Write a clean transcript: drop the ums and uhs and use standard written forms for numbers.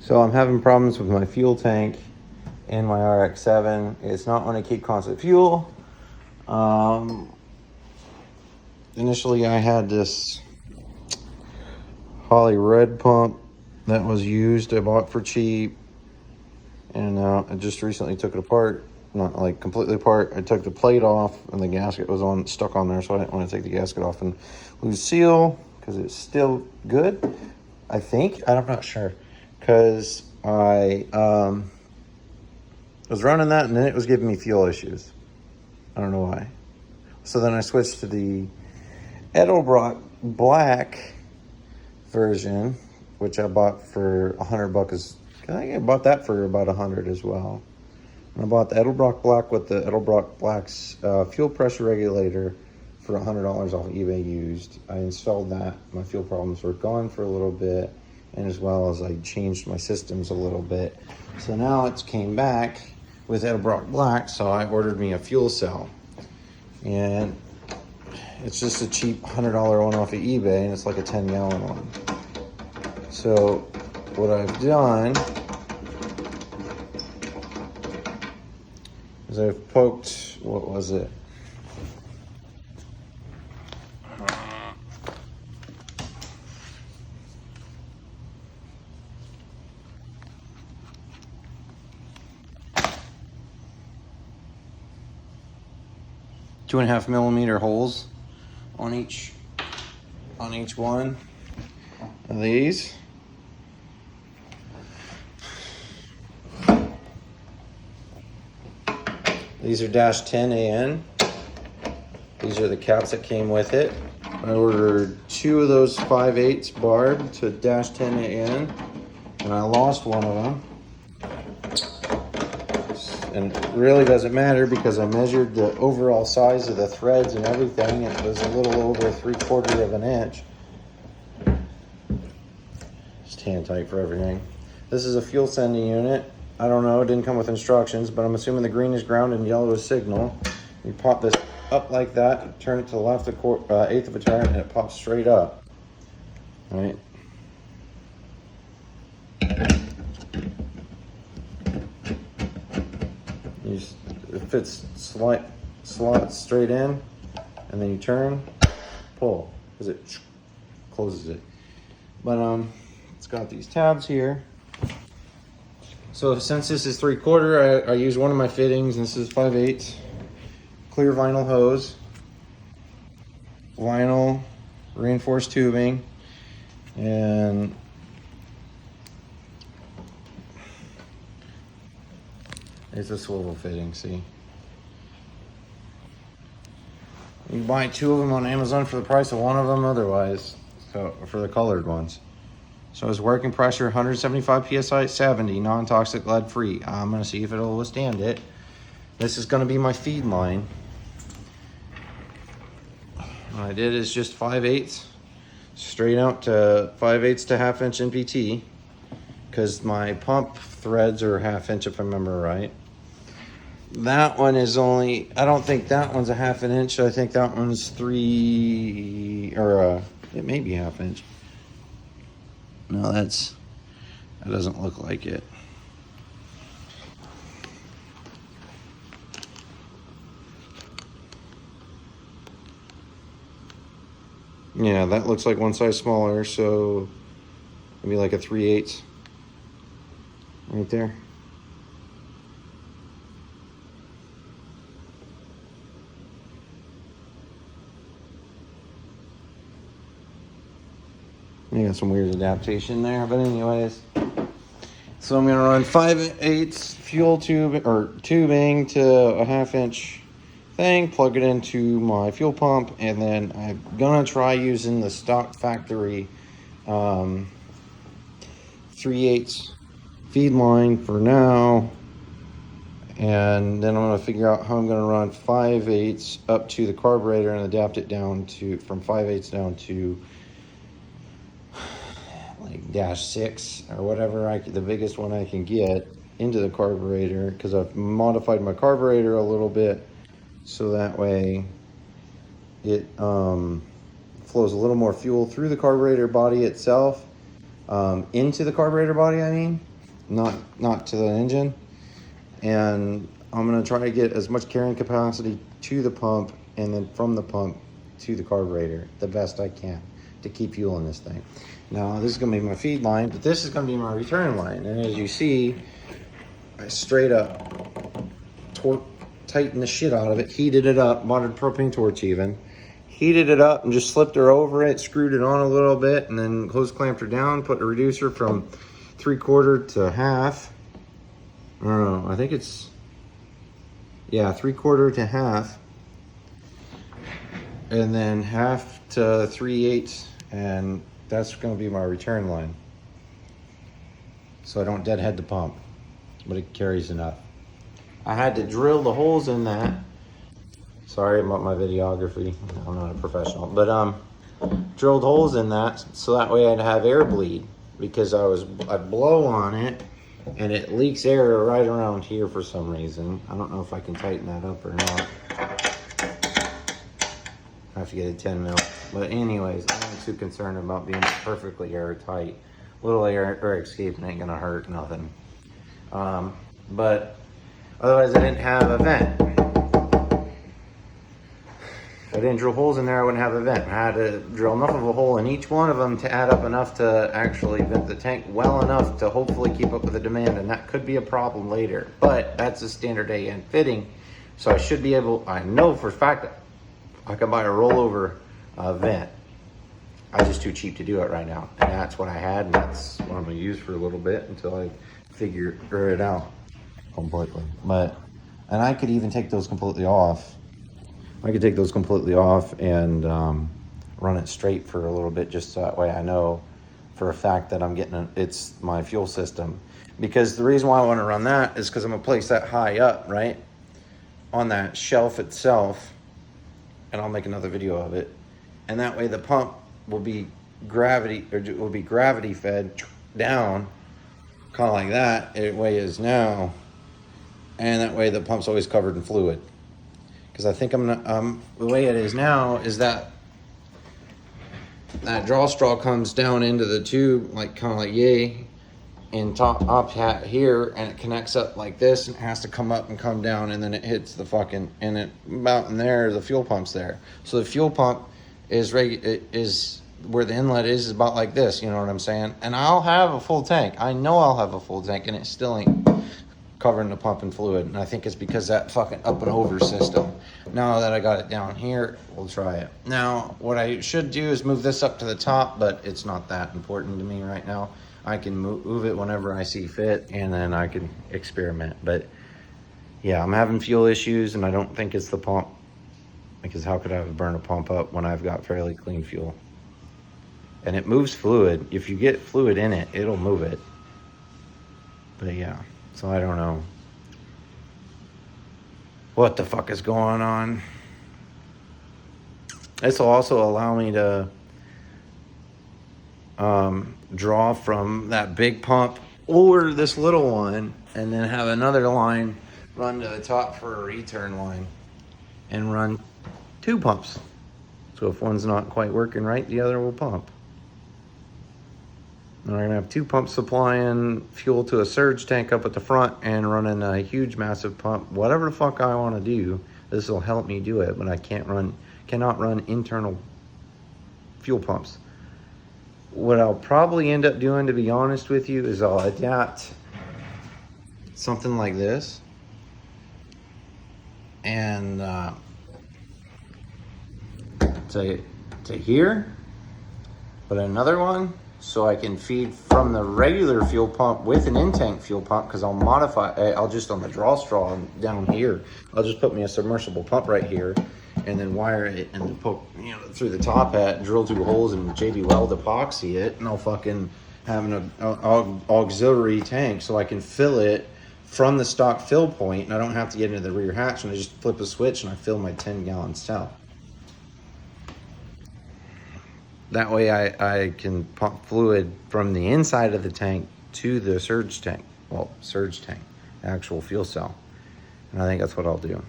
So I'm having problems with my fuel tank in my RX-7. It's not want to keep constant fuel. Initially I had this Holly red pump that was used. I bought for cheap, and I just recently took it apart. Not like completely apart. I took the plate off and the gasket was stuck on there, so I didn't want to take the gasket off and lose seal because it's still good, I think. I'm not sure, because I was running that and then it was giving me fuel issues. I don't know why. So then I switched to the Edelbrock black version, which I bought for $100. I think I bought that for about $100 as well. And I bought the Edelbrock black with the Edelbrock black's fuel pressure regulator for $100 off eBay used. I installed that. My fuel problems were gone for a little bit, and as well as I changed my systems a little bit. So now it's came back with Edelbrock black, so I ordered me a fuel cell. And it's just a cheap $100 one off of eBay, and it's like a 10-gallon one. So what I've done is I've poked, what was it? Two and a half millimeter holes on each one of these. These are dash 10 AN. These are the caps that came with it. I ordered 2 of those 5/8 barb to dash 10 AN, and I lost one of them. And it really doesn't matter because I measured the overall size of the threads and everything, and it was a little over 3/4 of an inch. Just hand tight for everything. This is a fuel sending unit. I don't know, it didn't come with instructions, but I'm assuming the green is ground and yellow is signal. You pop this up like that, turn it to the left eighth of a turn, and it pops straight up. All right. It fits slots straight in, and then you turn, pull, because it closes it. But it's got these tabs here. So since this is 3/4, I use one of my fittings, and this is 5/8 clear vinyl hose, vinyl reinforced tubing, and it's a swivel fitting, see? You buy 2 of them on Amazon for the price of one of them otherwise, so for the colored ones. So it's working pressure, 175 PSI at 70, non-toxic, lead-free. I'm gonna see if it'll withstand it. This is gonna be my feed line. What I did is just 5/8, straight out to 5/8 to 1/2 inch NPT, because my pump threads are 1/2 inch if I remember right. That one is only, I don't think that one's a 1/2 inch. I think that one's 3, or it may be 1/2 inch. No, that doesn't look like it. Yeah, that looks like one size smaller, so maybe like a 3/8 right there. You got some weird adaptation there, but anyways. So I'm gonna run 5/8 fuel tube or tubing to a 1/2 inch thing, plug it into my fuel pump, and then I'm gonna try using the stock factory 3/8 feed line for now, and then I'm gonna figure out how I'm gonna run 5/8 up to the carburetor and adapt it down to from 5/8 down to like dash 6 or whatever the biggest one I can get into the carburetor, because I've modified my carburetor a little bit so that way it flows a little more fuel through the carburetor body itself, into the carburetor body, I mean, not to the engine. And I'm gonna try to get as much carrying capacity to the pump and then from the pump to the carburetor the best I can to keep fuel in this thing. Now this is gonna be my feed line, but this is gonna be my return line. And as you see, I straight up tightened the shit out of it, heated it up, bought a propane torch even, heated it up and just slipped her over it, screwed it on a little bit, and then hose clamped her down, put the reducer from 3/4 to half. I don't know, I think it's, yeah, 3/4 to half. And then half to 3/8, and that's gonna be my return line. So I don't deadhead the pump, but it carries enough. I had to drill the holes in that. Sorry about my videography, I'm not a professional, but drilled holes in that so that way I'd have air bleed, because I'd blow on it and it leaks air right around here for some reason. I don't know if I can tighten that up or not. I have to get a 10 mil. But anyways, I'm not too concerned about being perfectly airtight. Little air escape ain't gonna hurt nothing. But otherwise I didn't have a vent. If I didn't drill holes in there, I wouldn't have a vent. I had to drill enough of a hole in each one of them to add up enough to actually vent the tank well enough to hopefully keep up with the demand, and that could be a problem later. But that's a standard AN fitting, so I should be able, I know for a fact that I can buy a rollover vent. I'm just too cheap to do it right now. And that's what I had, and that's what I'm gonna use for a little bit until I figure it out completely. And I could even take those completely off. I could take those completely off and run it straight for a little bit, just so that way I know for a fact that I'm getting it's my fuel system. Because the reason why I want to run that is because I'm gonna place that high up, right, on that shelf itself, and I'll make another video of it. And that way the pump will be gravity fed down, kind of like that the way it is now, and that way the pump's always covered in fluid. Because I think the way it is now is that draw straw comes down into the tube, like kind of like yay, in top hat here, and it connects up like this, and it has to come up and come down, and then it hits the fucking, and it about in there, the fuel pump's there. So the fuel pump is where the inlet is about like this, you know what I'm saying? And I'll have a full tank. I know I'll have a full tank, and it still ain't covering the pump in fluid. And I think it's because that fucking up and over system. Now that I got it down here, we'll try it. Now, what I should do is move this up to the top, but it's not that important to me right now. I can move it whenever I see fit, and then I can experiment. But yeah, I'm having fuel issues, and I don't think it's the pump, because how could I burn a pump up when I've got fairly clean fuel? And it moves fluid. If you get fluid in it, it'll move it. But yeah, so I don't know what the fuck is going on. This will also allow me to draw from that big pump or this little one, and then have another line run to the top for a return line, and run 2 pumps. So if one's not quite working right, the other will pump. And I'm gonna have 2 pumps supplying fuel to a surge tank up at the front, and running a huge massive pump. Whatever the fuck I want to do, this will help me do it, but I cannot run internal fuel pumps. What I'll probably end up doing, to be honest with you, is I'll adapt something like this, and to here, but another one so I can feed from the regular fuel pump with an in-tank fuel pump, because I'll modify, I'll just on the draw straw down here, I'll just put me a submersible pump right here, and then wire it and poke, you know, through the top hat, drill 2 holes and JB Weld epoxy it, and I'll fucking have an auxiliary tank so I can fill it from the stock fill point, and I don't have to get into the rear hatch, and I just flip a switch and I fill my 10-gallon cell. That way I can pump fluid from the inside of the tank to the surge tank, the actual fuel cell. And I think that's what I'll do.